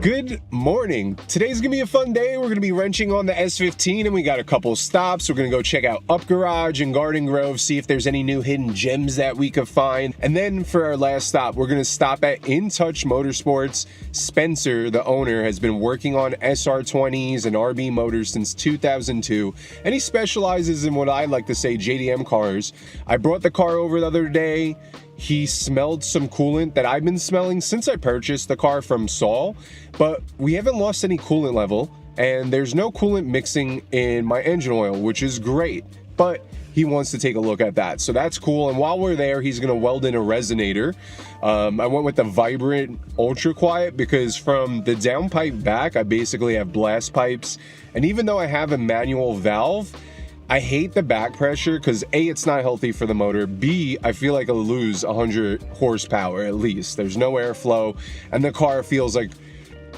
Good morning. Today's gonna be a fun day. We're gonna be wrenching on the S15 and we got a couple stops. We're gonna go check out Up Garage and Garden Grove, see if there's any new hidden gems that we could find. And then for our last stop, we're gonna stop at In Touch Motorsports. Spencer, the owner, has been working on SR20s and RB motors since 2002, and he specializes in what I like to say JDM cars. I brought the car over the other day. He smelled some coolant that I've been smelling since I purchased the car from Saul, but we haven't lost any coolant level, and there's no coolant mixing in my engine oil, which is great, but he wants to take a look at that, so that's cool. And while we're there, he's gonna weld in a resonator. I went with the Vibrant Ultra Quiet because from the downpipe back, I basically have blast pipes, and even though I have a manual valve, I hate the back pressure because A, it's not healthy for the motor, B, I feel like I'll lose 100 horsepower at least. There's no airflow, and the car feels like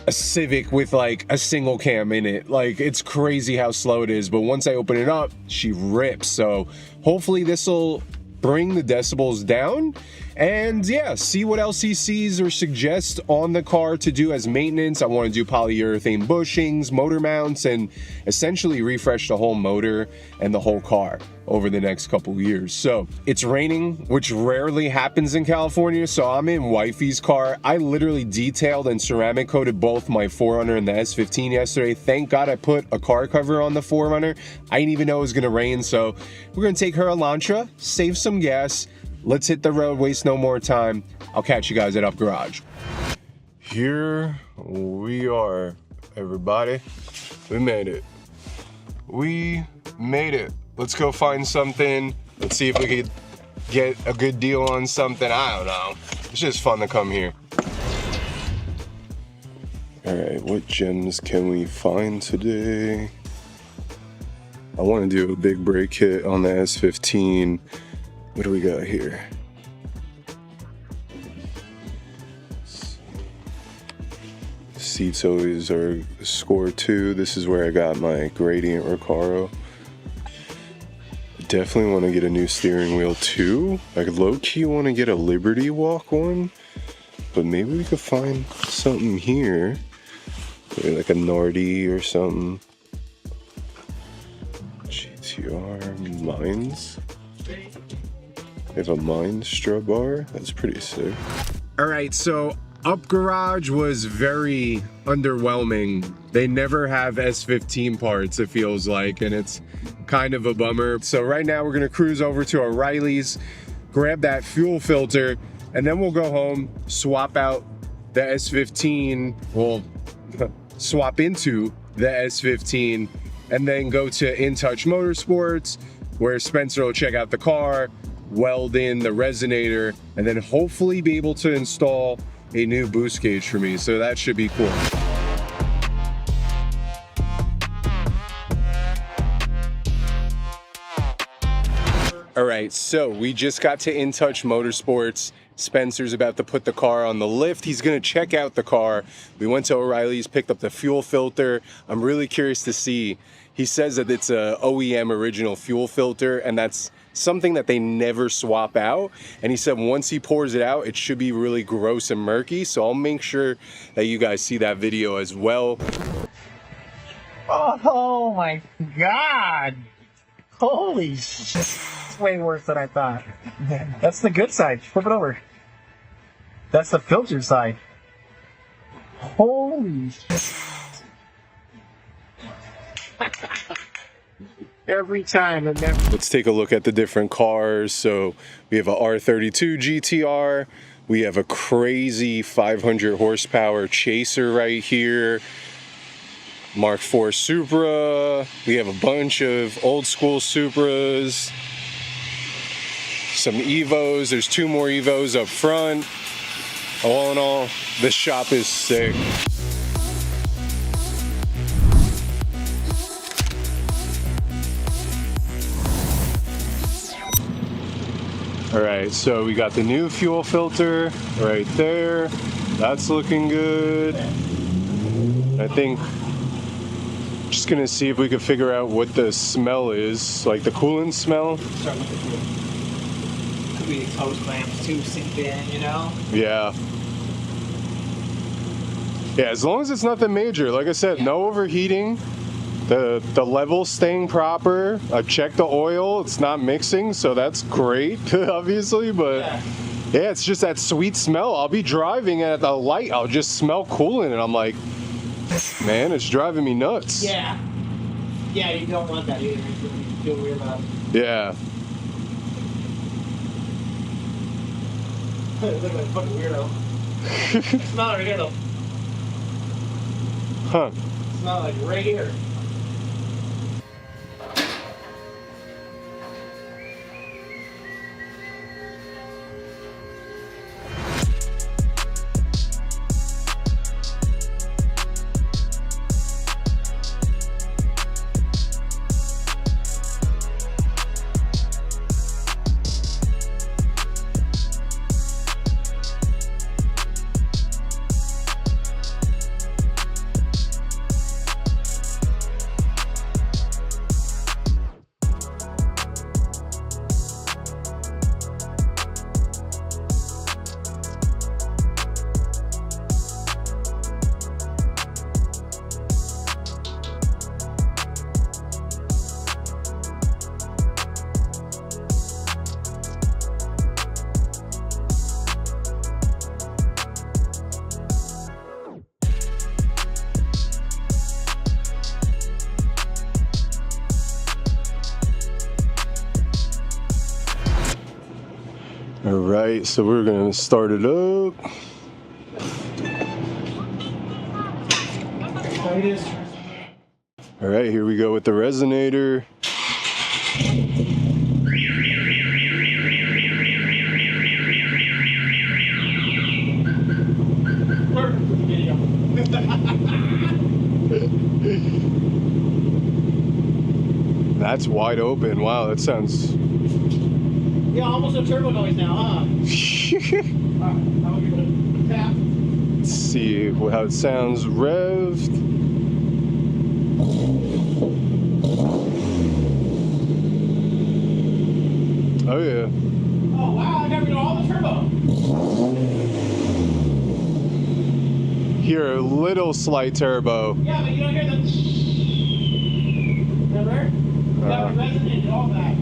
a Civic with like a single cam in it. Like, it's crazy how slow it is, but once I open it up, she rips. So hopefully this will bring the decibels down, and yeah, see what else he sees or suggests on the car to do as maintenance. I want to do polyurethane bushings, motor mounts, and essentially refresh the whole motor and the whole car over the next couple years. So it's raining, which rarely happens in California, so I'm in wifey's car. I literally detailed and ceramic coated both my 4Runner and the S15 yesterday. Thank God I put a car cover on the 4Runner. I didn't even know it was gonna rain, so we're gonna take her Elantra, save some gas. Let's hit the road, waste no more time. I'll catch you guys at Up Garage. Here we are, everybody. We made it. We made it. Let's go find something. Let's see if we could get a good deal on something. I don't know. It's just fun to come here. All right, what gems can we find today? I want to do a big brake hit on the S15. What do we got here? Seats always are score 2. This is where I got my gradient Recaro. Definitely want to get a new steering wheel too. Like, low-key want to get a Liberty Walk one, but maybe we could find something here. Maybe like a Nardi or something. GTR Mines. They have a Mine strut bar. That's pretty sick. All right, so Up Garage was very underwhelming. They never have S15 parts, it feels like, and it's kind of a bummer. So right now we're gonna cruise over to O'Reilly's, grab that fuel filter, and then we'll go home, swap out the S15, we'll swap into the S15, and then go to In Touch Motorsports, where Spencer will check out the car, weld in the resonator, and then hopefully be able to install a new boost gauge for me. So that should be cool. All right, so we just got to In Touch Motorsports. Spencer's about to put the car on the lift. He's gonna check out the car. We went to O'Reilly's, picked up the fuel filter. I'm really curious to see. He says that it's a OEM original fuel filter, and that's something that they never swap out. And he said once he pours it out, it should be really gross and murky. So I'll make sure that you guys see that video as well. Oh my God. Holy shit. It's way worse than I thought. That's the good side. Flip it over. That's the filter side. Holy shit. Every time. It never... Let's take a look at the different cars. So we have a R32 GTR. We have a crazy 500 horsepower Chaser right here. Mark IV Supra. We have a bunch of old school Supras. Some Evos. There's 2 more Evos up front. All in all, the shop is sick. All right, so we got the new fuel filter right there. That's looking good. I think just gonna see if we can figure out what the smell is, like the coolant smell. Start with the fuel. Could be exhaust lamps too, sink in, you know? Yeah. Yeah, as long as it's nothing major. Like I said, no overheating. The level's staying proper. I checked the oil. It's not mixing, so that's great, obviously. But yeah, it's just that sweet smell. I'll be driving and at the light, I'll just smell coolant, and I'm like, man, it's driving me nuts. Yeah. Yeah, you don't want that either. You feel weird about it. Yeah. Look like a fucking weirdo. Smell it right here, though. Huh. Smell like right here. All right, so we're gonna start it up. All right, here we go with the resonator. That's wide open. Wow, that sounds... Yeah, almost a turbo noise now, huh? Alright, I'll give it a tap. Let's see how it sounds revved. Oh yeah. Oh wow, I got rid of all the turbo. Hear a little slight turbo. Yeah, but you don't hear the... Remember? You got the resonant and all that.